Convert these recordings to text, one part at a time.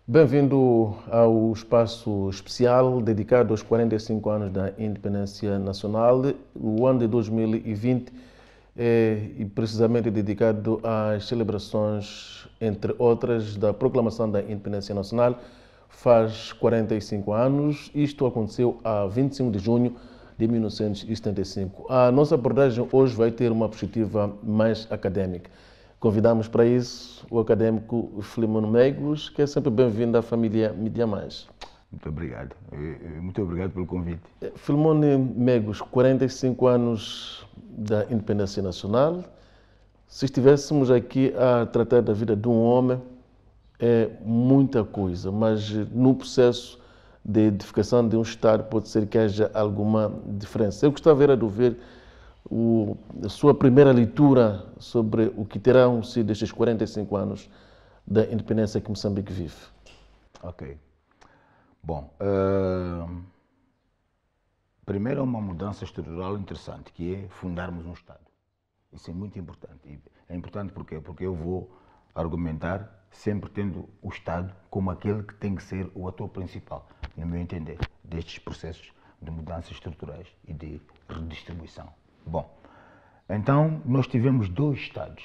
Bem-vindo ao espaço especial dedicado aos 45 anos da Independência Nacional. O ano de 2020 é precisamente dedicado às celebrações, entre outras, da proclamação da Independência Nacional. Faz 45 anos. Isto aconteceu a 25 de junho de 1975. A nossa abordagem hoje vai ter uma perspectiva mais académica. Convidamos para isso o académico Filimone Megos, que é sempre bem-vindo à família Mídia Mais. Muito obrigado. Muito obrigado pelo convite. Filimone Megos, 45 anos da Independência Nacional. Se estivéssemos aqui a tratar da vida de um homem, é muita coisa, mas no processo de edificação de um Estado pode ser que haja alguma diferença. Eu gostava era de ouvir a sua primeira leitura sobre o que terão sido estes 45 anos da independência que Moçambique vive. Ok. Bom, primeiro é uma mudança estrutural interessante, que é fundarmos um Estado. Isso é muito importante. E é importante porquê? Porque eu vou argumentar sempre tendo o Estado como aquele que tem que ser o ator principal, no meu entender, destes processos de mudanças estruturais e de redistribuição. Bom, então nós tivemos dois Estados.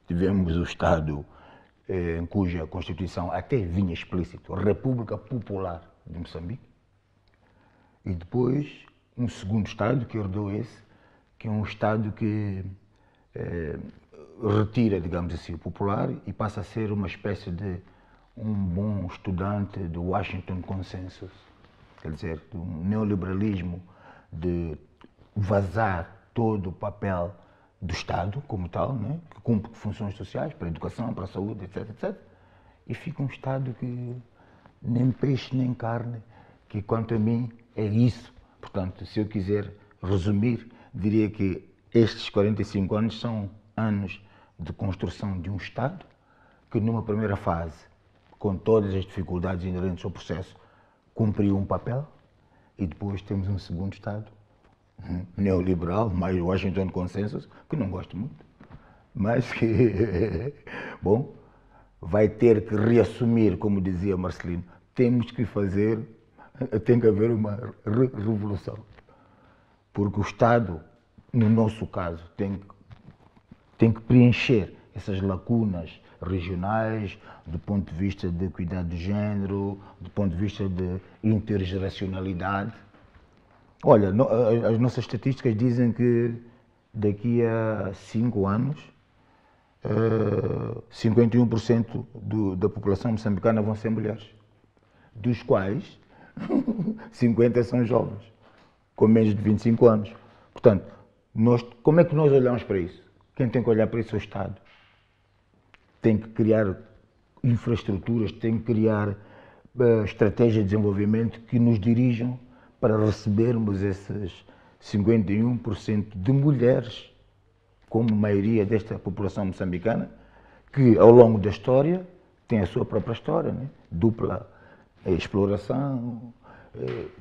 Tivemos o Estado em cuja Constituição até vinha explícito, República Popular de Moçambique, e depois um segundo Estado que herdou esse, que é um Estado que retira, digamos assim, o popular e passa a ser uma espécie de um bom estudante do Washington Consensus, quer dizer, do neoliberalismo, de vazar todo o papel do Estado como tal, né, que cumpre funções sociais para a educação, para a saúde, etc, etc. E fica um Estado que nem peixe nem carne, que quanto a mim é isso. Portanto, se eu quiser resumir, diria que estes 45 anos são anos de construção de um Estado que numa primeira fase, com todas as dificuldades inerentes ao processo, cumpriu um papel, e depois temos um segundo Estado neoliberal, mais Washington Consensus, que não gosto muito, mas que, bom, vai ter que reassumir, como dizia Marcelino, temos que fazer, tem que haver uma revolução. Porque o Estado, no nosso caso, tem que preencher essas lacunas regionais, do ponto de vista de equidade de género, do ponto de vista de intergeracionalidade. Olha, as nossas estatísticas dizem que daqui a 5 anos, 51% da população moçambicana vão ser mulheres, dos quais 50 são jovens, com menos de 25 anos. Portanto, como é que nós olhamos para isso? Quem tem que olhar para isso é o Estado. Tem que criar infraestruturas, tem que criar estratégias de desenvolvimento que nos dirijam para recebermos esses 51% de mulheres, como maioria desta população moçambicana, que ao longo da história tem a sua própria história, né? Dupla exploração,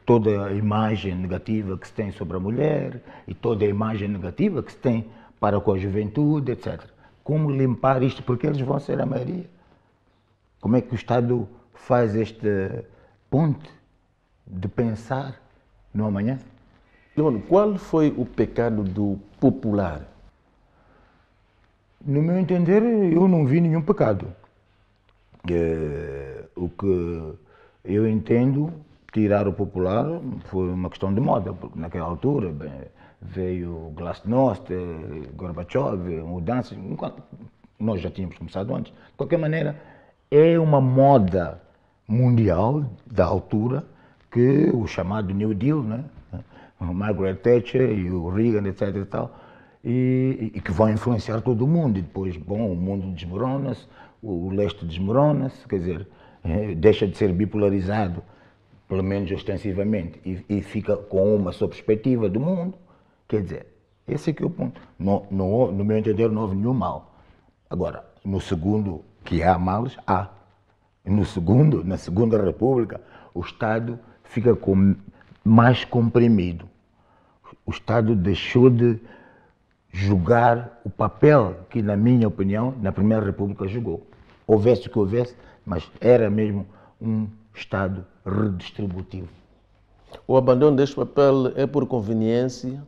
toda a imagem negativa que se tem sobre a mulher e toda a imagem negativa que se tem para com a juventude, etc. Como limpar isto? Porque eles vão ser a maioria. Como é que o Estado faz este ponte de pensar no amanhã? Qual foi o pecado do popular? No meu entender, eu não vi nenhum pecado. O que eu entendo, tirar o popular foi uma questão de moda, porque naquela altura veio Glasnost, Gorbachev, mudanças, nós já tínhamos começado antes. De qualquer maneira, é uma moda mundial da altura que o chamado New Deal, né? Margaret Thatcher e o Reagan, etc. e tal, e que vão influenciar todo o mundo. E depois, bom, o mundo desmorona-se, o leste desmorona-se, quer dizer, deixa de ser bipolarizado, pelo menos ostensivamente, e fica com uma só perspectiva do mundo. Quer dizer, esse é que é o ponto. No meu entender, não houve nenhum mal. Agora, no segundo, que há males, há. Na Segunda República, o Estado fica mais comprimido. O Estado deixou de jogar o papel que, na minha opinião, na Primeira República jogou. Houvesse o que houvesse, mas era mesmo um Estado redistributivo. O abandono deste papel é por conveniência?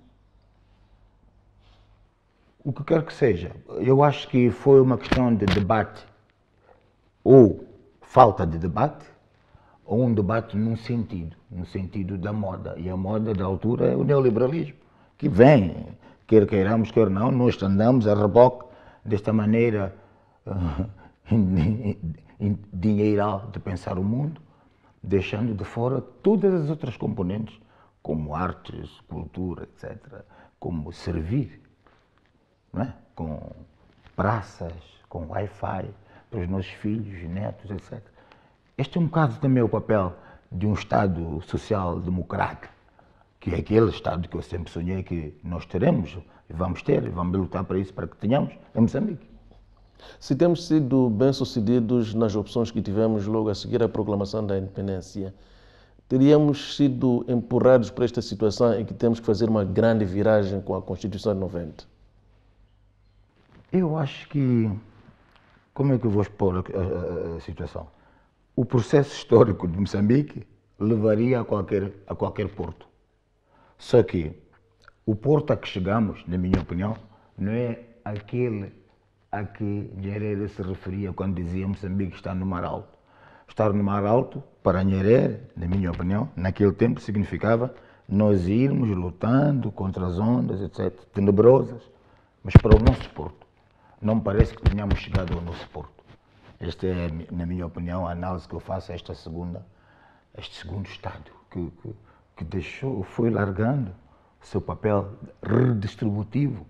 O que quer que seja, eu acho que foi uma questão de debate, ou falta de debate, ou um debate no sentido da moda. E a moda da altura é o neoliberalismo, que vem, quer queiramos, quer não, nós andamos a reboque desta maneira dinheiral de pensar o mundo, deixando de fora todas as outras componentes, como artes, cultura, etc., como servir, não é? Com praças, com Wi-Fi para os nossos filhos, netos, etc. Este é um bocado também o papel de um Estado social-democrata, que é aquele Estado que eu sempre sonhei que nós teremos, e vamos ter, e vamos lutar para isso, para que tenhamos em Moçambique. Se temos sido bem-sucedidos nas opções que tivemos logo a seguir à proclamação da independência, teríamos sido empurrados para esta situação em que temos que fazer uma grande viragem com a Constituição de 90? Eu acho que, como é que eu vou expor a situação? O processo histórico de Moçambique levaria a qualquer porto. Só que o porto a que chegamos, na minha opinião, não é aquele a que Nyerere se referia quando dizia Moçambique está no mar alto. Estar no mar alto, para Nyerere, na minha opinião, naquele tempo significava nós irmos lutando contra as ondas, etc., tenebrosas, mas para o nosso porto. Não me parece que tenhamos chegado ao nosso porto. Esta é, na minha opinião, a análise que eu faço a este segundo Estado, que deixou, foi largando o seu papel redistributivo,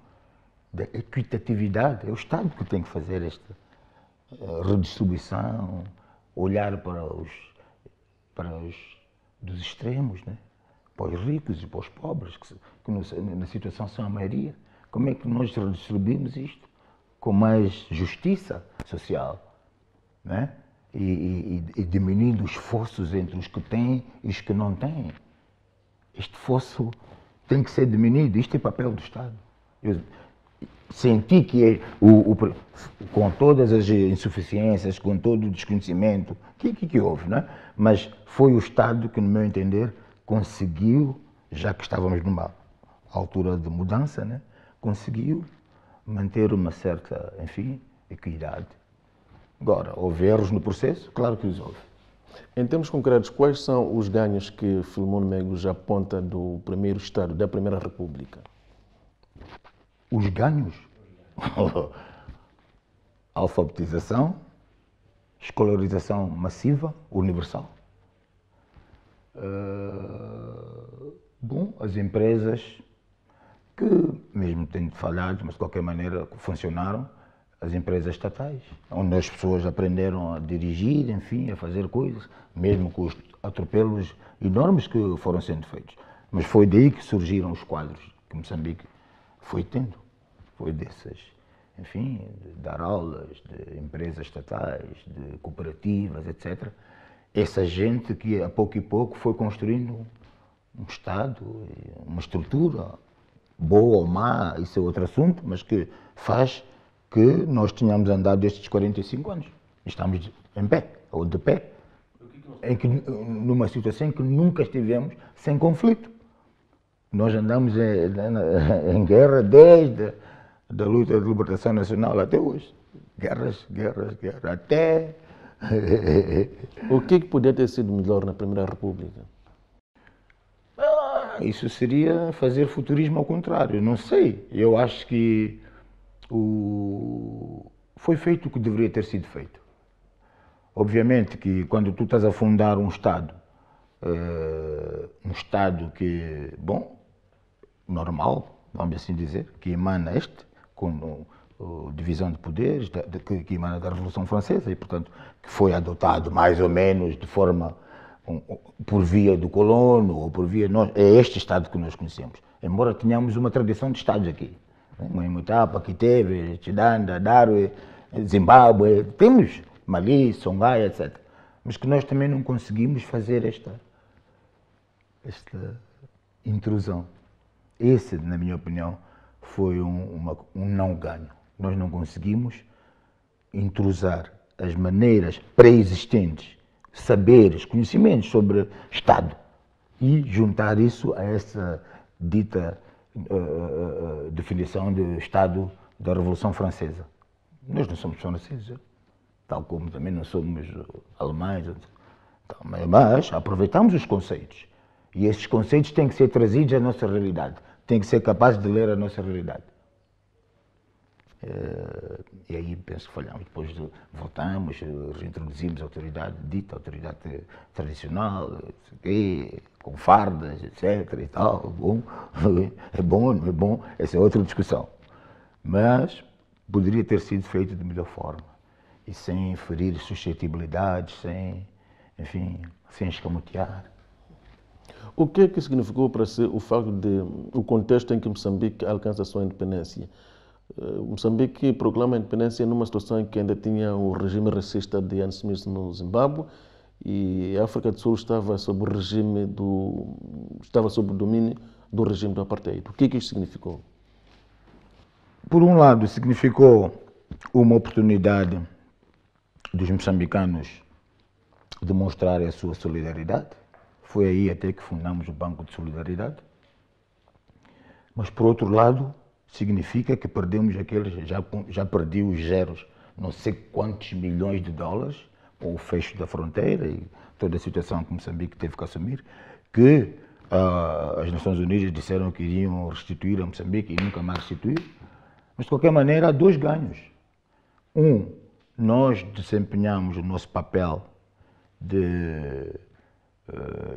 da equitatividade. É o Estado que tem que fazer esta redistribuição, olhar para os dos extremos, né? Para os ricos e para os pobres, que na situação são a maioria. Como é que nós redistribuímos isto? Com mais justiça social, né? E diminuindo os esforços entre os que têm e os que não têm. Este fosso tem que ser diminuído. Isto é papel do Estado. Eu senti que, com todas as insuficiências, com todo o desconhecimento que houve, né? Mas foi o Estado que, no meu entender, conseguiu, já que estávamos numa altura de mudança, né? Conseguiu manter uma certa, enfim, equidade. Agora, houve erros no processo? Claro que os houve. Em termos concretos, quais são os ganhos que Filemon Megos aponta do primeiro Estado, da Primeira República? Os ganhos? Alfabetização, escolarização massiva, universal. Bom, as empresas que, mesmo tendo falhado, mas de qualquer maneira funcionaram, as empresas estatais, onde as pessoas aprenderam a dirigir, enfim, a fazer coisas, mesmo com os atropelos enormes que foram sendo feitos. Mas foi daí que surgiram os quadros que Moçambique foi tendo. Foi dessas, enfim, de dar aulas, de empresas estatais, de cooperativas, etc. Essa gente que a pouco e pouco foi construindo um Estado, uma estrutura, boa ou má, isso é outro assunto, mas que faz que nós tenhamos andado estes 45 anos. Estamos em pé, ou de pé, numa situação em que nunca estivemos sem conflito. Nós andamos em guerra desde a luta de libertação nacional até hoje. Guerras, até... O que poderia ter sido melhor na Primeira República? Isso seria fazer futurismo ao contrário, não sei. Eu acho que foi feito o que deveria ter sido feito. Obviamente que quando tu estás a fundar um Estado que, bom, normal, vamos assim dizer, que emana com divisão de poderes, que emana da Revolução Francesa e, portanto, que foi adotado mais ou menos de forma por via do colono ou por via... É este Estado que nós conhecemos, embora tenhamos uma tradição de Estados aqui. Moimutapa, Kiteve, Chidanda, Darwe, Zimbábue, temos Mali, Songhai, etc. Mas que nós também não conseguimos fazer esta intrusão. Esse, na minha opinião, foi um não ganho. Nós não conseguimos intrusar as maneiras pré-existentes saberes, conhecimentos sobre Estado e juntar isso a essa dita definição de Estado da Revolução Francesa. Nós não somos franceses, tal como também não somos alemães, mas aproveitamos os conceitos. E esses conceitos têm que ser trazidos à nossa realidade, têm que ser capazes de ler a nossa realidade. E aí penso que falhamos. Depois voltamos, reintroduzimos a autoridade, dita autoridade tradicional, com fardas, etc. e tal. Bom, é bom, não é bom, essa é outra discussão. Mas poderia ter sido feito de melhor forma e sem ferir suscetibilidades, sem, enfim, sem escamotear. O que é que significou para si o facto de o contexto em que Moçambique alcança a sua independência? Moçambique proclama a independência numa situação em que ainda tinha o regime racista de Ian Smith no Zimbábue e a África do Sul estava sob o domínio do regime do apartheid. O que é que isso significou? Por um lado, significou uma oportunidade dos moçambicanos demonstrarem a sua solidariedade. Foi aí até que fundamos o Banco de Solidariedade. Mas, por outro lado, significa que perdemos já perdi os zeros, não sei quantos milhões de dólares, com o fecho da fronteira e toda a situação que Moçambique teve que assumir, que as Nações Unidas disseram que iriam restituir a Moçambique e nunca mais restituir. Mas, de qualquer maneira, há dois ganhos. Nós desempenhamos o nosso papel de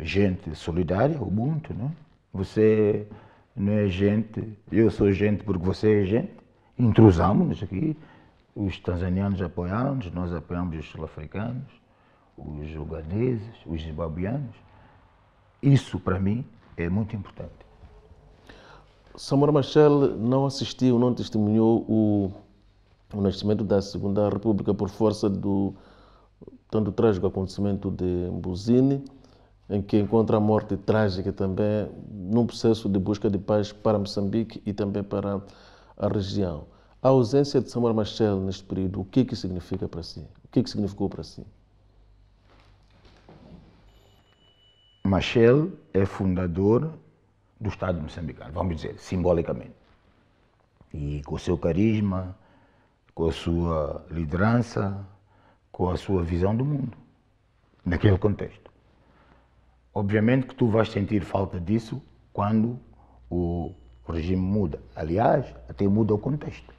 gente solidária, Ubuntu, não é? Você não é gente, eu sou gente porque você é gente. Intrusamos-nos aqui, os tanzanianos apoiaram-nos, nós apoiamos os sul-africanos, os ugandeses, os zimbabuianos. Isso, para mim, é muito importante. Samora Machel não assistiu, não testemunhou o nascimento da Segunda República por força do tanto trágico acontecimento de Mbuzini, em que encontra a morte trágica também num processo de busca de paz para Moçambique e também para a região. A ausência de Samora Machel neste período, o que é que significa para si? O que é que significou para si? Machel é fundador do Estado moçambicano, vamos dizer, simbolicamente. E com o seu carisma, com a sua liderança, com a sua visão do mundo, naquele contexto. Obviamente que tu vais sentir falta disso quando o regime muda. Aliás, até muda o contexto.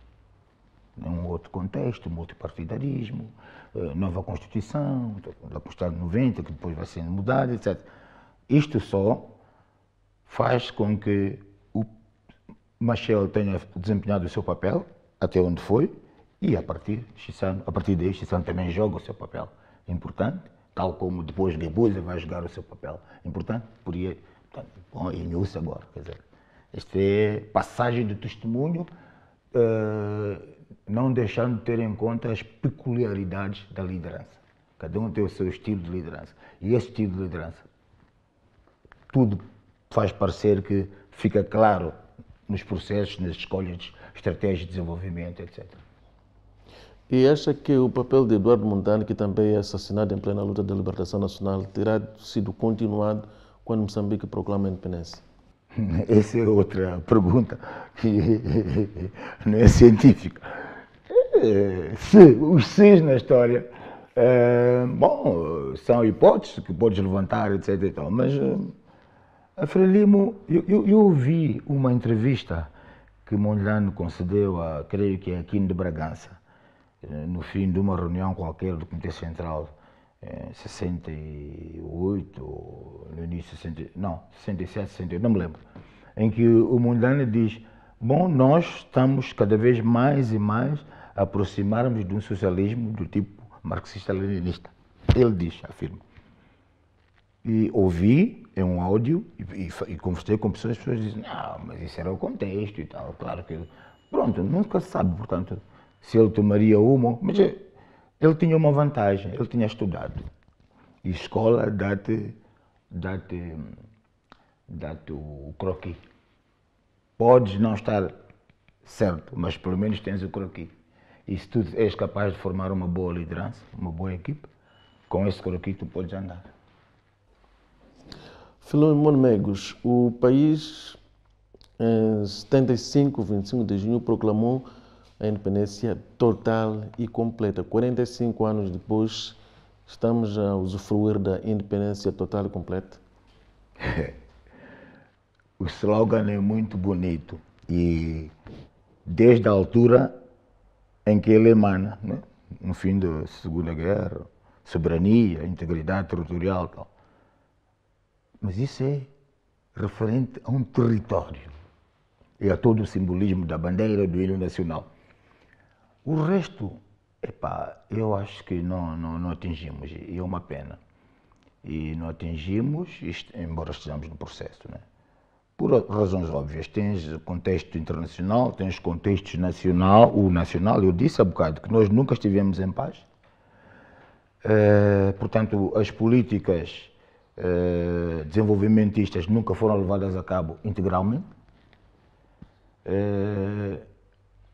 Um outro contexto, multipartidarismo, nova Constituição, da Constituição de 90, que depois vai sendo mudada, etc. Isto só faz com que o Machel tenha desempenhado o seu papel, até onde foi, e a partir daí Chissano também joga o seu papel importante, tal como depois Guebuza vai jogar o seu papel importante, e Inhussa agora, quer dizer, esta é passagem de testemunho, não deixando de ter em conta as peculiaridades da liderança. Cada um tem o seu estilo de liderança. E esse estilo de liderança, tudo faz parecer que fica claro nos processos, nas escolhas de estratégias de desenvolvimento, etc. E acha que o papel de Eduardo Mondlane, que também é assassinado em plena luta de libertação nacional, terá sido continuado quando Moçambique proclama a independência? Essa é outra pergunta que não é científica. Os seis na história, são hipóteses que podes levantar, etc. E tal, mas a Frelimo, eu ouvi uma entrevista que Mondlane concedeu creio que é aqui de Bragança, no fim de uma reunião qualquer do Comitê Central, em 68, no início, 67, 68, não me lembro, em que o Mondlane diz, nós estamos cada vez mais e mais a aproximarmos de um socialismo do tipo marxista-leninista. Ele diz, afirma. E ouvi, é um áudio, e conversei com pessoas, as pessoas dizem, não, mas isso era o contexto e tal, claro que... Pronto, nunca se sabe, portanto, se ele tomaria uma... Mas ele tinha uma vantagem, ele tinha estudado. E escola dá-te o croquis. Podes não estar certo, mas pelo menos tens o croquis. E se tu és capaz de formar uma boa liderança, uma boa equipe, Com esse croquis tu podes andar. Filomeno Mengus, o país em 75, 25 de junho, proclamou a independência total e completa. 45 anos depois, estamos a usufruir da independência total e completa. O slogan é muito bonito e desde a altura em que ele emana, né? No fim da Segunda Guerra, soberania, integridade territorial, tal. Mas isso é referente a um território e a todo o simbolismo da bandeira, do hino nacional. O resto, epá, eu acho que não atingimos, e é uma pena. E não atingimos, embora estejamos no processo, né? Por razões óbvias. Tens contexto internacional, tens contexto nacional. O nacional, eu disse há bocado que nós nunca estivemos em paz. Portanto, as políticas desenvolvimentistas nunca foram levadas a cabo integralmente.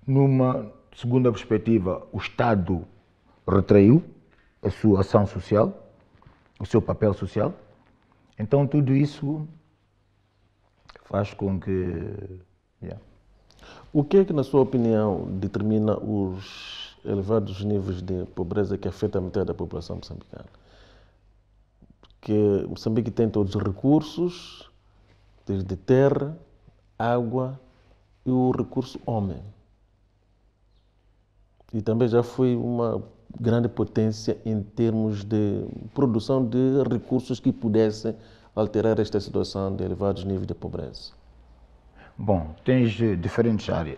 Numa segunda perspectiva, o Estado retraiu a sua ação social, o seu papel social. Então, tudo isso faz com que... O que é que, na sua opinião, determina os elevados níveis de pobreza que afetam a metade da população moçambicana? Porque Moçambique tem todos os recursos, desde terra, água e o recurso homem. E também já foi uma grande potência em termos de produção de recursos que pudessem alterar esta situação de elevados níveis de pobreza. Bom, tens diferentes áreas.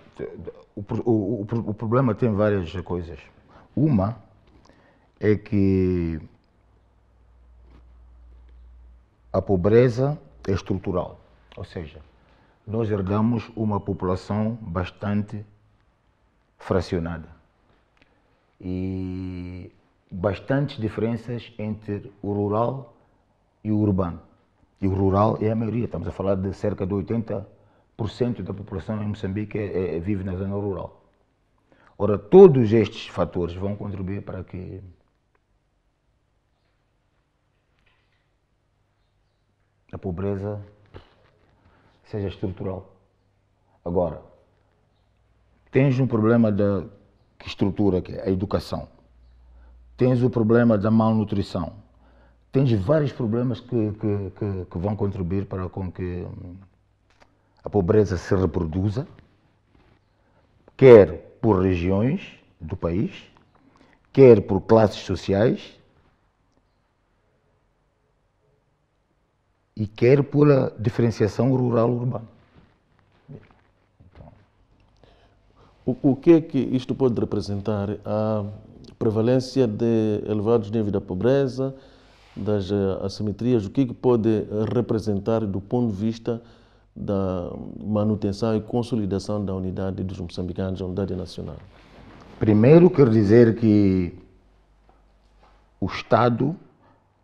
O problema tem várias coisas. Uma é que a pobreza é estrutural, ou seja, nós herdamos uma população bastante fracionada e bastantes diferenças entre o rural e o urbano. E o rural é a maioria, estamos a falar de cerca de 80% da população em Moçambique vive na zona rural. Ora, todos estes fatores vão contribuir para que a pobreza seja estrutural. Agora, tens um problema que estrutura, que é a educação. Tens o problema da malnutrição. Tens vários problemas que vão contribuir para com que a pobreza se reproduza, quer por regiões do país, quer por classes sociais e quer pela diferenciação rural-urbana. O que é que isto pode representar? A prevalência de elevados níveis da pobreza, das assimetrias, o que é que pode representar do ponto de vista da manutenção e consolidação da unidade dos moçambicanos, a unidade nacional? Primeiro, quero dizer que o Estado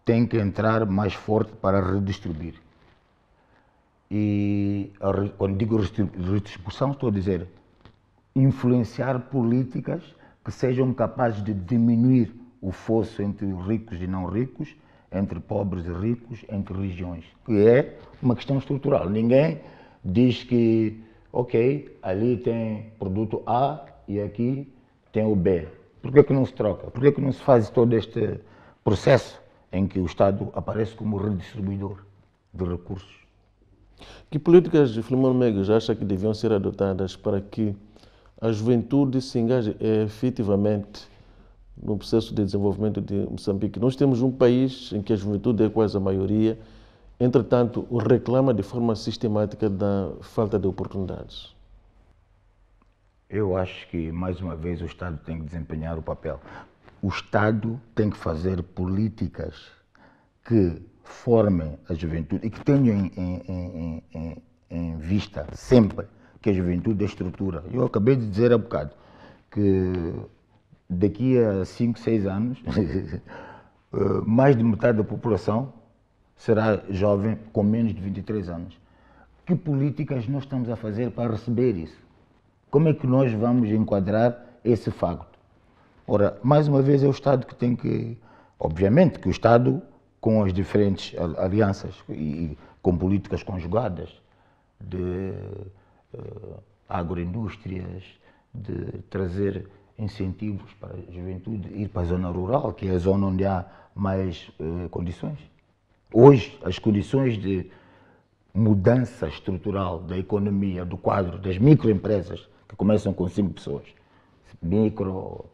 tem que entrar mais forte para redistribuir. E quando digo redistribuição, estou a dizer influenciar políticas que sejam capazes de diminuir o fosso entre ricos e não ricos, entre pobres e ricos, entre regiões, que é uma questão estrutural. Ninguém diz que, ok, ali tem produto A e aqui tem o B. Por que não se troca? Por que não se faz todo este processo em que o Estado aparece como redistribuidor de recursos? Que políticas, Filomeno Mengus, acha que deviam ser adotadas para que a juventude se engaje efetivamente no processo de desenvolvimento de Moçambique? Nós temos um país em que a juventude é quase a maioria, entretanto, reclama de forma sistemática da falta de oportunidades. Eu acho que, mais uma vez, o Estado tem que desempenhar o papel. O Estado tem que fazer políticas que formem a juventude e que tenham em vista sempre que a juventude é estrutura. Eu acabei de dizer há bocado que daqui a 5, 6 anos, mais de metade da população será jovem com menos de 23 anos. Que políticas nós estamos a fazer para receber isso? Como é que nós vamos enquadrar esse facto? Ora, mais uma vez é o Estado que tem que Obviamente que o Estado, com as diferentes alianças e com políticas conjugadas de agroindústrias, de trazer incentivos para a juventude ir para a zona rural, que é a zona onde há mais condições. Hoje, as condições de mudança estrutural da economia, do quadro das microempresas, que começam com 5 pessoas, micro,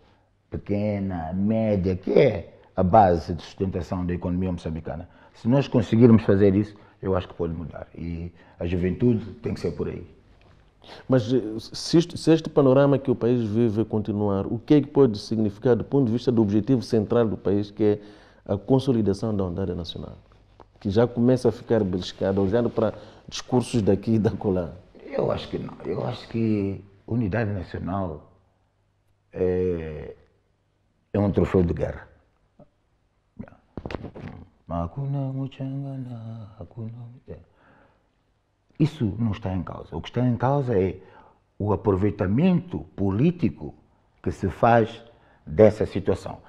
pequena, média, que é a base de sustentação da economia moçambicana. Se nós conseguirmos fazer isso, eu acho que pode mudar. E a juventude tem que ser por aí. Mas se este panorama que o país vive continuar, o que é que pode significar do ponto de vista do objetivo central do país, que é a consolidação da unidade nacional? Que já começa a ficar beliscada, olhando para discursos daqui e da acolá. Eu acho que não. Eu acho que unidade nacional é um troféu de guerra. Isso não está em causa. O que está em causa é o aproveitamento político que se faz dessa situação.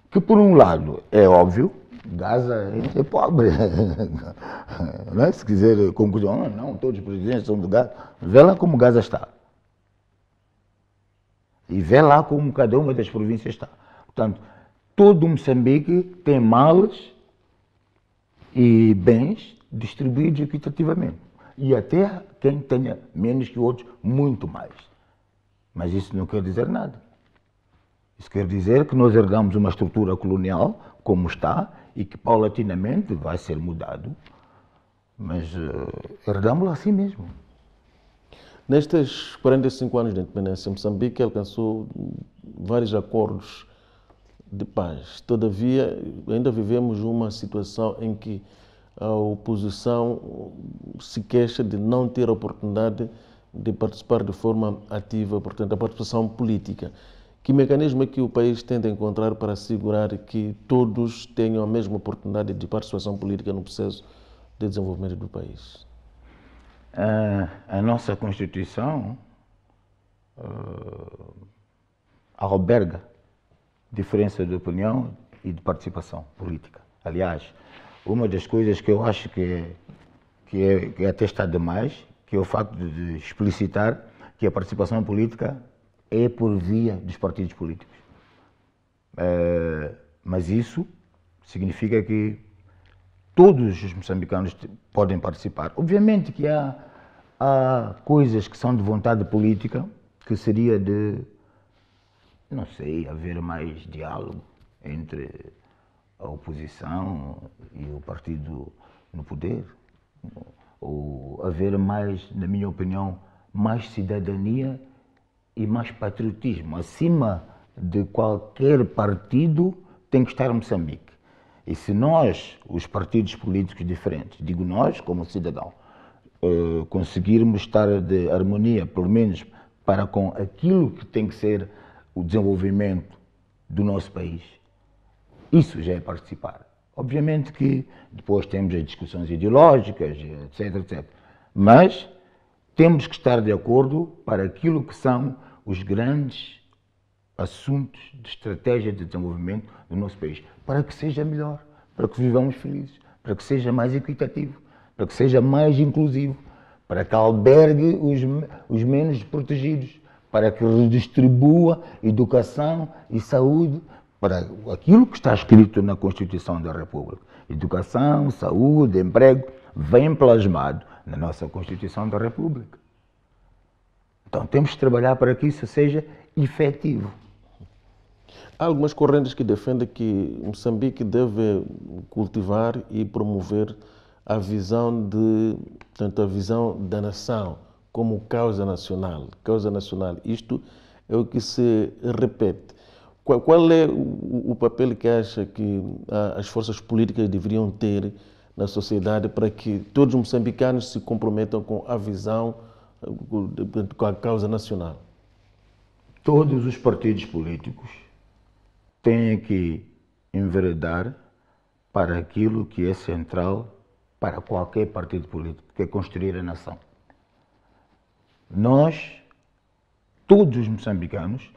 Que, por um lado, é óbvio, Gaza é pobre. Não é? Se quiser conclusão, não, todos os presidentes são do Gaza. Vê lá como Gaza está. E vê lá como cada uma das províncias está. Portanto, todo Moçambique tem males e bens distribuídos equitativamente. E até quem tenha menos que outros, muito mais. Mas isso não quer dizer nada. Isso quer dizer que nós herdamos uma estrutura colonial, como está, e que paulatinamente vai ser mudado, mas herdamos-la assim mesmo. Nestes 45 anos de independência, Moçambique alcançou vários acordos de paz. Todavia, ainda vivemos uma situação em que a oposição se queixa de não ter a oportunidade de participar de forma ativa, portanto, a participação política. Que mecanismo é que o país tenta encontrar para assegurar que todos tenham a mesma oportunidade de participação política no processo de desenvolvimento do país? A nossa Constituição alberga diferença de opinião e de participação política. Aliás, uma das coisas que eu acho que até está demais, que é o facto de explicitar que a participação política é por via dos partidos políticos. Mas isso significa que todos os moçambicanos podem participar. Obviamente que há coisas que são de vontade política, que seria de, não sei, haver mais diálogo entre a oposição e o partido no poder, ou haver mais, na minha opinião, mais cidadania e mais patriotismo. Acima de qualquer partido tem que estar Moçambique. E se nós, os partidos políticos diferentes, digo nós como cidadão, conseguirmos estar de harmonia, pelo menos para com aquilo que tem que ser o desenvolvimento do nosso país, isso já é participar. Obviamente que depois temos as discussões ideológicas, etc, etc. Mas temos que estar de acordo para aquilo que são os grandes assuntos de estratégia de desenvolvimento do nosso país, para que seja melhor, para que vivamos felizes, para que seja mais equitativo, para que seja mais inclusivo, para que albergue os menos protegidos, para que redistribua educação e saúde, para aquilo que está escrito na Constituição da República. Educação, saúde, emprego, vem plasmado na nossa Constituição da República. Então temos que trabalhar para que isso seja efetivo. Há algumas correntes que defendem que Moçambique deve cultivar e promover a visão a visão da nação como causa nacional. Causa nacional. Isto é o que se repete. Qual é o papel que acha que as forças políticas deveriam ter na sociedade para que todos os moçambicanos se comprometam com a visão, com a causa nacional? Todos os partidos políticos têm que enveredar para aquilo que é central para qualquer partido político, que é construir a nação. Nós, todos os moçambicanos,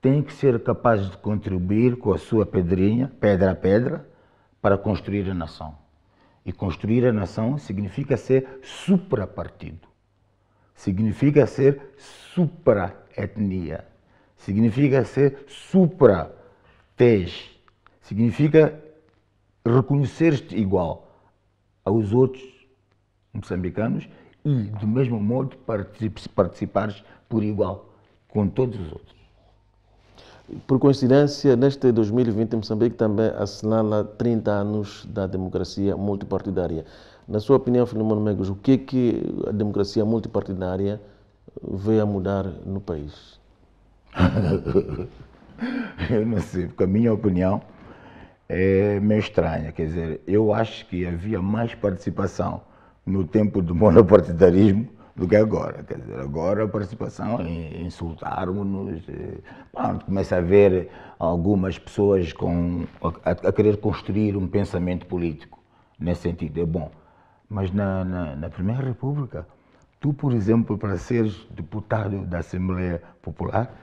têm que ser capazes de contribuir com a sua pedrinha, pedra a pedra, para construir a nação. E construir a nação significa ser suprapartido, significa ser supra-etnia, significa ser supra-tez, significa reconhecer-te igual aos outros moçambicanos e, do mesmo modo, participares por igual com todos os outros. Por coincidência, neste 2020, Moçambique também assinala 30 anos da democracia multipartidária. Na sua opinião, Filimon Mengus, o que a democracia multipartidária veio a mudar no país? Eu não sei, porque a minha opinião é meio estranha. Quer dizer, eu acho que havia mais participação no tempo do monopartidarismo do que agora. Quer dizer, agora a participação é insultarmos-nos. Começa a haver algumas pessoas a querer construir um pensamento político. Nesse sentido, é bom. Mas na Primeira República, tu, por exemplo, para seres deputado da Assembleia Popular,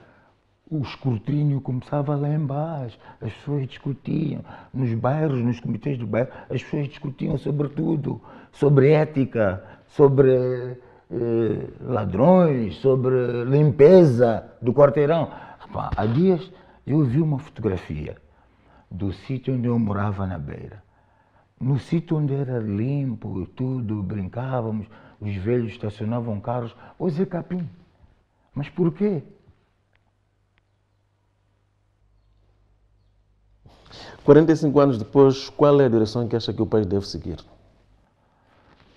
o escrutínio começava lá embaixo, as pessoas discutiam, nos bairros, nos comitês do bairro, as pessoas discutiam sobre tudo, sobre ética, sobre ladrões, sobre limpeza do quarteirão. Há dias eu vi uma fotografia do sítio onde eu morava na Beira. No sítio onde era limpo e tudo, brincávamos, os velhos estacionavam carros, hoje é capim. Mas por quê? 45 anos depois, qual é a direção que acha que o país deve seguir?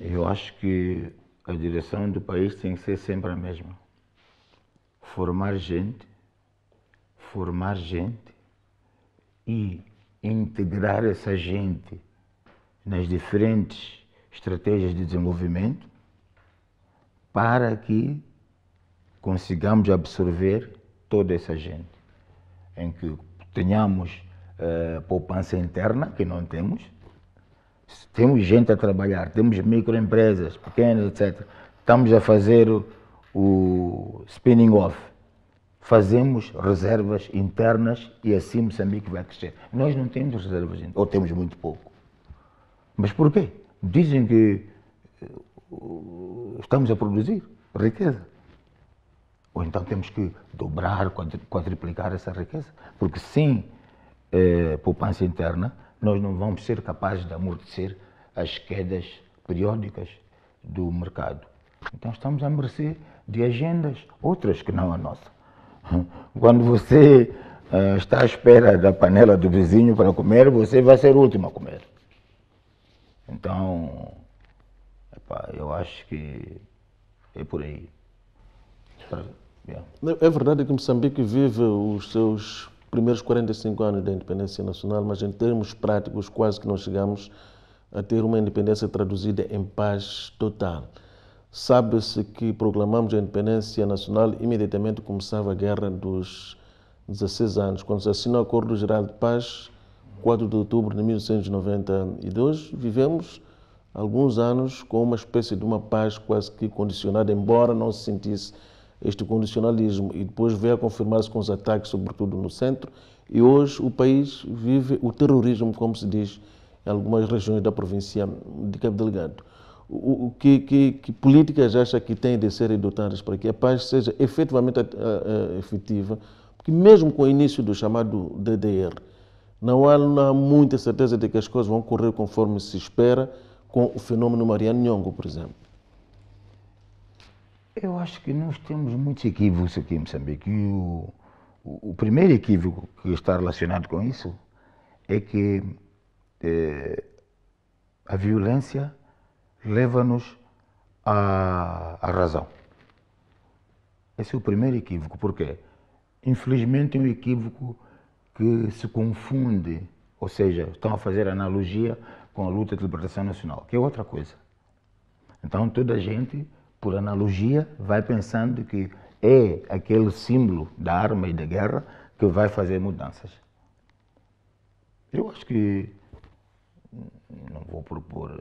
Eu acho que a direção do país tem que ser sempre a mesma. Formar gente e integrar essa gente nas diferentes estratégias de desenvolvimento para que consigamos absorver toda essa gente, em que tenhamos poupança interna, que não temos, temos gente a trabalhar, temos microempresas pequenas, etc. Estamos a fazer o spinning off, fazemos reservas internas e assim Moçambique vai crescer. Nós não temos reservas internas, ou temos muito pouco. Mas por quê? Dizem que estamos a produzir riqueza. Ou então temos que dobrar, quadriplicar essa riqueza, porque sem poupança interna, nós não vamos ser capazes de amortecer as quedas periódicas do mercado. Então estamos a mercê de agendas, outras que não a nossa. Quando você está à espera da panela do vizinho para comer, você vai ser o último a comer. Então, eu acho que é por aí. É verdade que Moçambique vive os seus primeiros 45 anos da independência nacional, mas em termos práticos quase que não chegamos a ter uma independência traduzida em paz total. Sabe-se que proclamamos a independência nacional imediatamente começava a Guerra dos 16 anos, quando se assinou o Acordo Geral de Paz, 4 de outubro de 1992, vivemos alguns anos com uma espécie de uma paz quase que condicionada, embora não se sentisse este condicionalismo, e depois veio a confirmar-se com os ataques, sobretudo no centro, e hoje o país vive o terrorismo, como se diz, em algumas regiões da província de Cabo Delgado. Que políticas acha que têm de ser adotadas para que a paz seja efetivamente efetiva? Porque mesmo com o início do chamado DDR, não há muita certeza de que as coisas vão correr conforme se espera com o fenômeno Mariano Nhongo, por exemplo. Eu acho que nós temos muitos equívocos aqui em Moçambique. E o primeiro equívoco que está relacionado com isso é que a violência leva-nos à razão. Esse é o primeiro equívoco. Por quê? Infelizmente é um equívoco que se confunde, ou seja, estão a fazer analogia com a luta de libertação nacional, que é outra coisa. Então toda a gente, por analogia, vai pensando que é aquele símbolo da arma e da guerra que vai fazer mudanças. Eu acho que não vou propor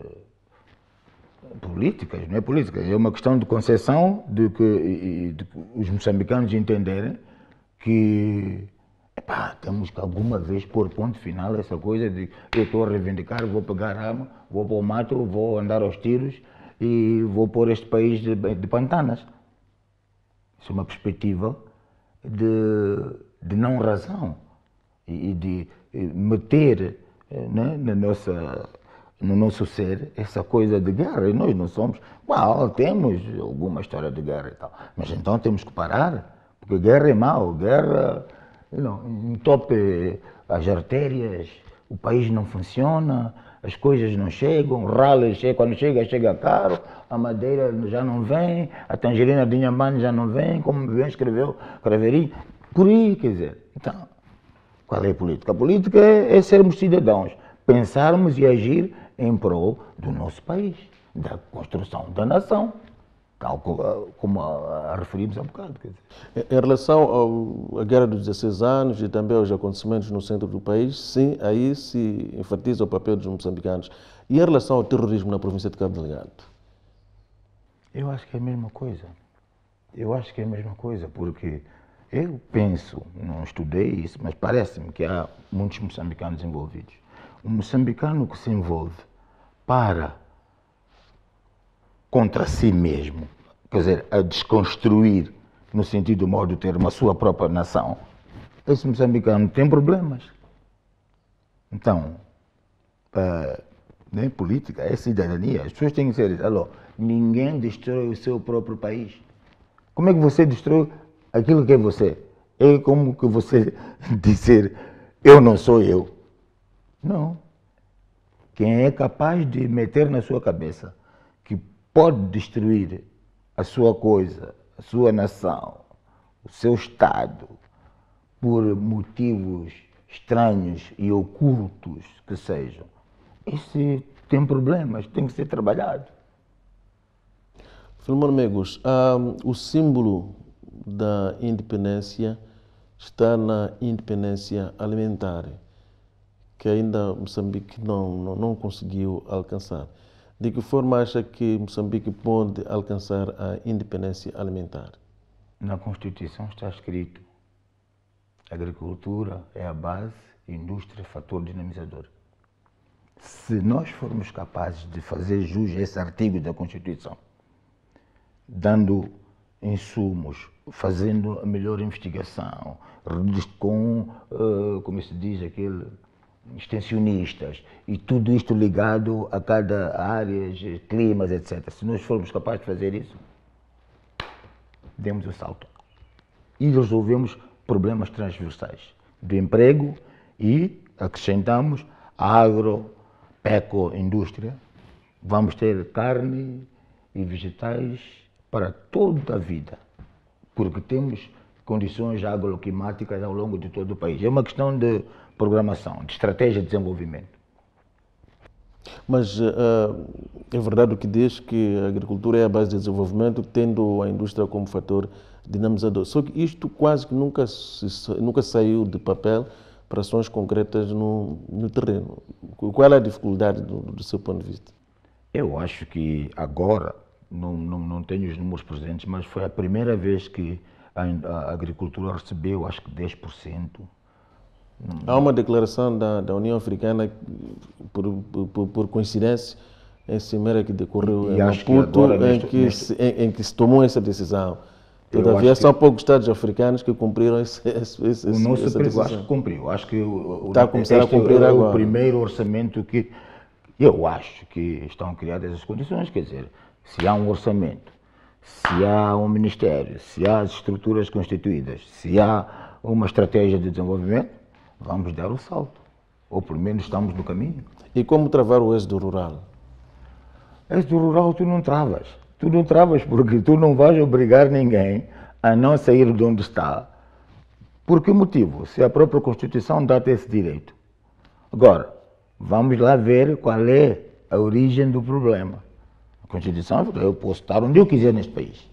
políticas, não é política, é uma questão de concepção de que os moçambicanos entenderem que Epá, temos que alguma vez pôr ponto final a essa coisa de eu estou a reivindicar, vou pegar arma, vou para o mato, vou andar aos tiros e vou pôr este país de pantanas. Isso é uma perspectiva de não razão e de meter, né, no nosso ser essa coisa de guerra. E nós não somos. Well, temos alguma história de guerra e tal, mas então temos que parar, porque guerra é mau, guerra entope as artérias, o país não funciona, as coisas não chegam, o rally quando chega caro, a madeira já não vem, a tangerina de Inhambane já não vem, como bem escreveu Craveirinho, por aí, quer dizer. Então, qual é a política? A política é sermos cidadãos, pensarmos e agir em prol do nosso país, da construção da nação, tal como a referimos há bocado. Quer dizer. Em relação à Guerra dos 16 anos e também aos acontecimentos no centro do país, sim, aí se enfatiza o papel dos moçambicanos. E em relação ao terrorismo na província de Cabo Delgado? Eu acho que é a mesma coisa. Eu acho que é a mesma coisa, porque eu penso, não estudei isso, mas parece-me que há muitos moçambicanos envolvidos. Um moçambicano que se envolve para contra si mesmo, quer dizer, a desconstruir, no sentido mau do termo, a sua própria nação, esse moçambicano tem problemas. Então, nem política, é cidadania. As pessoas têm que ser, alô, ninguém destrói o seu próprio país. Como é que você destrói aquilo que é você? É como que você dizer, eu não sou eu. Não. Quem é capaz de meter na sua cabeça que pode destruir a sua coisa, a sua nação, o seu Estado, por motivos estranhos e ocultos que sejam, esse tem problemas, tem que ser trabalhado. Filomeno Megos, o símbolo da independência está na independência alimentar, que ainda Moçambique não conseguiu alcançar. De que forma acha que Moçambique pode alcançar a independência alimentar? Na Constituição está escrito: agricultura é a base, indústria, fator dinamizador. Se nós formos capazes de fazer jus a esse artigo da Constituição, dando insumos, fazendo a melhor investigação, com, como se diz, extensionistas, e tudo isto ligado a cada área, climas, etc. Se nós formos capazes de fazer isso, demos o salto. E resolvemos problemas transversais do emprego e acrescentamos a agropecoindústria. Vamos ter carne e vegetais para toda a vida, porque temos condições agroclimáticas ao longo de todo o país. É uma questão de programação, de estratégia de desenvolvimento. Mas é verdade o que diz que a agricultura é a base de desenvolvimento, tendo a indústria como fator dinamizador. Só que isto quase que nunca saiu de papel para ações concretas no terreno. Qual é a dificuldade do seu ponto de vista? Eu acho que agora, não tenho os números presentes, mas foi a primeira vez que a agricultura recebeu, acho que 10%. Há uma declaração da União Africana, por coincidência, em cimeira que decorreu em Maputo, em que se tomou essa decisão. Todavia, são poucos Estados africanos que cumpriram essa decisão. O nosso período, acho que cumpriu. Acho que está a começar a cumprir agora. O primeiro orçamento que... Eu acho que estão criadas as condições, quer dizer, se há um orçamento, se há um ministério, se há as estruturas constituídas, se há uma estratégia de desenvolvimento, vamos dar o salto. Ou pelo menos estamos no caminho. E como travar o êxodo rural? Êxodo rural tu não travas. Tu não travas porque tu não vais obrigar ninguém a não sair de onde está. Por que motivo? Se a própria Constituição dá-te esse direito. Agora, vamos lá ver qual é a origem do problema. A Constituição, eu posso estar onde eu quiser neste país.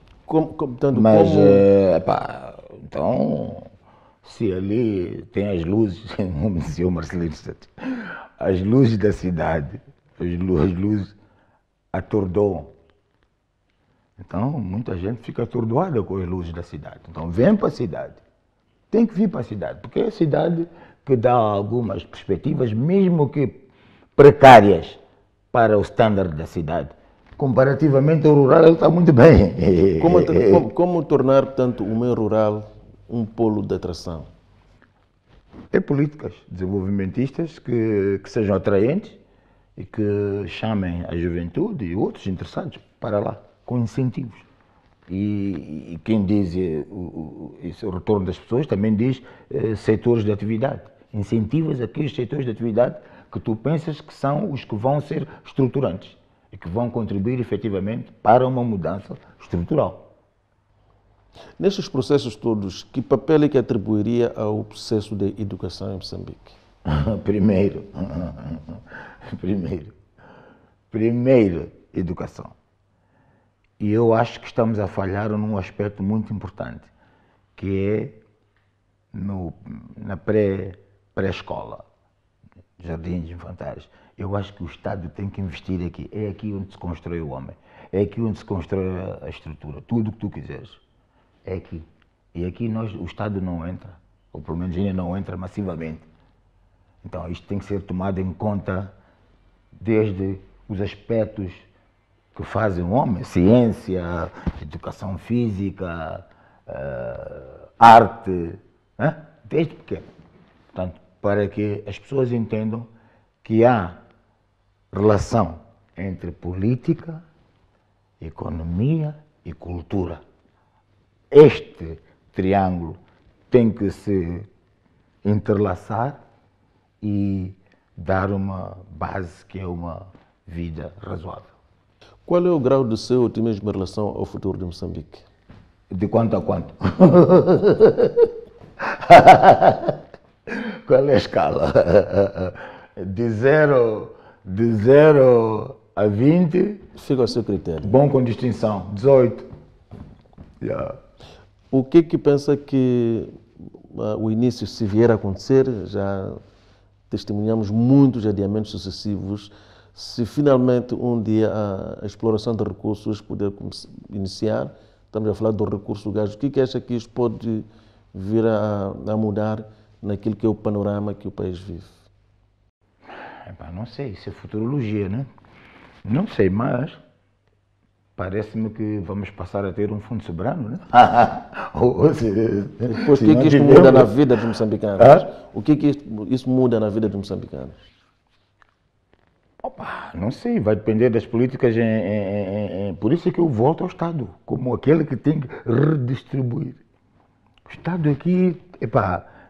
Então, se ali tem as luzes, como dizia o Marcelino, as luzes da cidade, as luzes atordoam. Então, muita gente fica atordoada com as luzes da cidade. Então, vem para a cidade. tem que vir para a cidade, porque é a cidade que dá algumas perspectivas, mesmo que precárias, para o standard da cidade. Comparativamente ao rural, ele está muito bem. Como tornar, portanto, o meio rural um polo de atração? É políticas desenvolvimentistas que sejam atraentes e que chamem a juventude e outros interessados para lá, com incentivos. E quem diz o retorno das pessoas também diz setores de atividade. Incentivas aqueles setores de atividade que tu pensas que são os que vão ser estruturantes e que vão contribuir efetivamente para uma mudança estrutural. Nestes processos todos, que papel é que atribuiria ao processo de educação em Moçambique? Primeiro, educação. E eu acho que estamos a falhar num aspecto muito importante, que é na pré-escola, jardins infantários. Eu acho que o Estado tem que investir aqui. É aqui onde se constrói o homem. É aqui onde se constrói a estrutura. Tudo o que tu quiseres. É aqui. E aqui o Estado não entra. Ou pelo menos ainda não entra massivamente. Então isto tem que ser tomado em conta desde os aspectos que fazem o homem. Ciência, educação física, arte. Desde pequeno. Portanto, para que as pessoas entendam que há relação entre política, economia e cultura. Este triângulo tem que se entrelaçar e dar uma base que é uma vida razoável. Qual é o grau do seu otimismo em relação ao futuro de Moçambique? De quanto a quanto? Qual é a escala? De 0 a 20. Fica ao seu critério. Bom com distinção. 18. Yeah. O que pensa que o início, se vier a acontecer, já testemunhamos muitos adiamentos sucessivos, se finalmente um dia a exploração de recursos puder iniciar, estamos a falar do recurso do gás, o que acha que isso pode vir a mudar naquilo que é o panorama que o país vive? Não sei, isso é futurologia, né? Não sei, mas parece-me que vamos passar a ter um fundo soberano, né? Depois, o que isto muda na vida dos moçambicanos? O que isso muda na vida dos moçambicanos? Não sei, vai depender das políticas. Por isso é que eu volto ao Estado, como aquele que tem que redistribuir. O Estado aqui,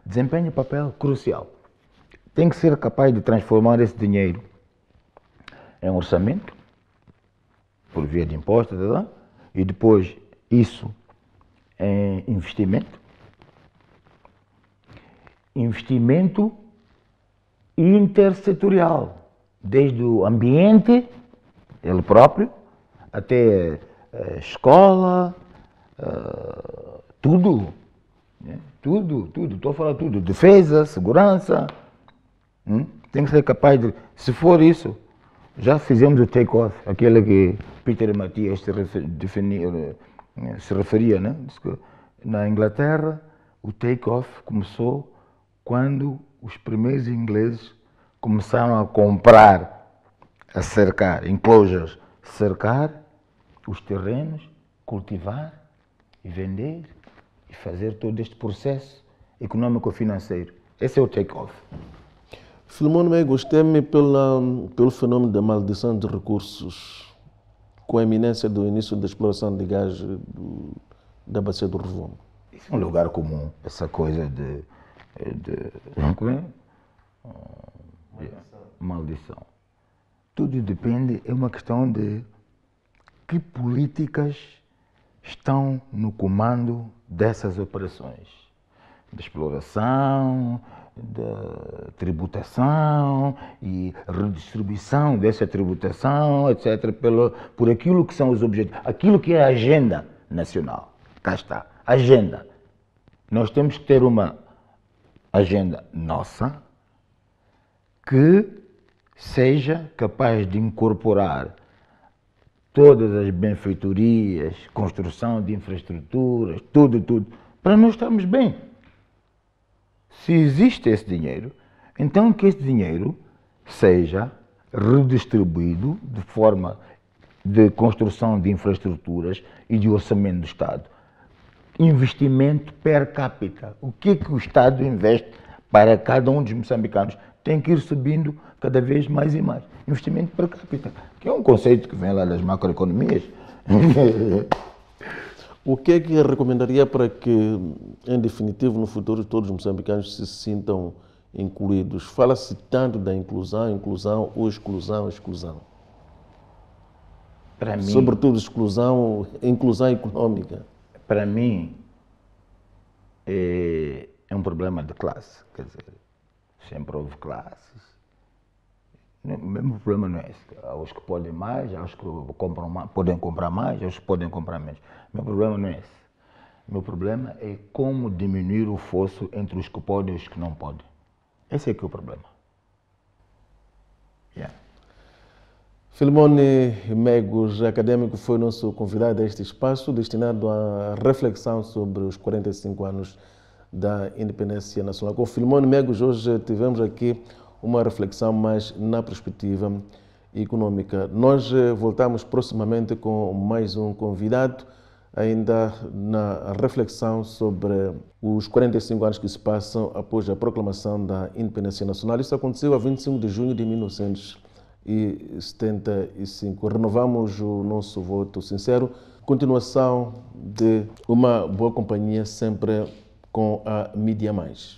desempenha um papel crucial. Tem que ser capaz de transformar esse dinheiro em orçamento, por via de impostos, e depois isso em investimento. Investimento intersetorial, desde o ambiente, ele próprio, até a escola, tudo. Tudo. Estou a falar tudo. Defesa, segurança. Tem que ser capaz de... Se for isso, já fizemos o take-off, aquele que Peter Matias se referia, né? Diz que na Inglaterra, o take-off começou quando os primeiros ingleses começaram a comprar, a cercar, enclosures, cercar os terrenos, cultivar e vender e fazer todo este processo econômico-financeiro. Esse é o take-off. Filemon Megos teme pelo fenômeno da maldição de recursos, com a iminência do início da exploração de gás da bacia do Rovuma. Isso é um lugar comum, essa coisa de maldição. Tudo depende, é uma questão de que políticas estão no comando dessas operações. De exploração, da tributação e redistribuição dessa tributação, etc., por aquilo que são os objetivos, aquilo que é a agenda nacional. Cá está, agenda. Nós temos que ter uma agenda nossa que seja capaz de incorporar todas as benfeitorias, construção de infraestruturas, tudo, para nós estarmos bem. Se existe esse dinheiro, então que esse dinheiro seja redistribuído de forma de construção de infraestruturas e de orçamento do Estado. Investimento per capita. O que o Estado investe para cada um dos moçambicanos tem que ir subindo cada vez mais e mais. Investimento per capita, que é um conceito que vem lá das macroeconomias. O que é que recomendaria para que, em definitivo, no futuro, todos os moçambicanos se sintam incluídos? Fala-se tanto da inclusão ou exclusão. Para mim, sobretudo inclusão econômica. Para mim, é um problema de classe. Quer dizer, sempre houve classes. O mesmo problema não é esse. Há os que podem mais, há os que compram mais, podem comprar mais, há os que podem comprar menos. O meu problema não é esse. O meu problema é como diminuir o fosso entre os que podem e os que não podem. Esse é que é o problema. Yeah. Filimone Megos, académico, foi nosso convidado a este espaço destinado à reflexão sobre os 45 anos da independência nacional. Com o Filimone Megos, hoje tivemos aqui uma reflexão mais na perspectiva econômica. Nós voltamos proximamente com mais um convidado, ainda na reflexão sobre os 45 anos que se passam após a proclamação da independência nacional. Isso aconteceu a 25 de junho de 1975. Renovamos o nosso voto sincero. Continuação de uma boa companhia, sempre com a Mídia Mais.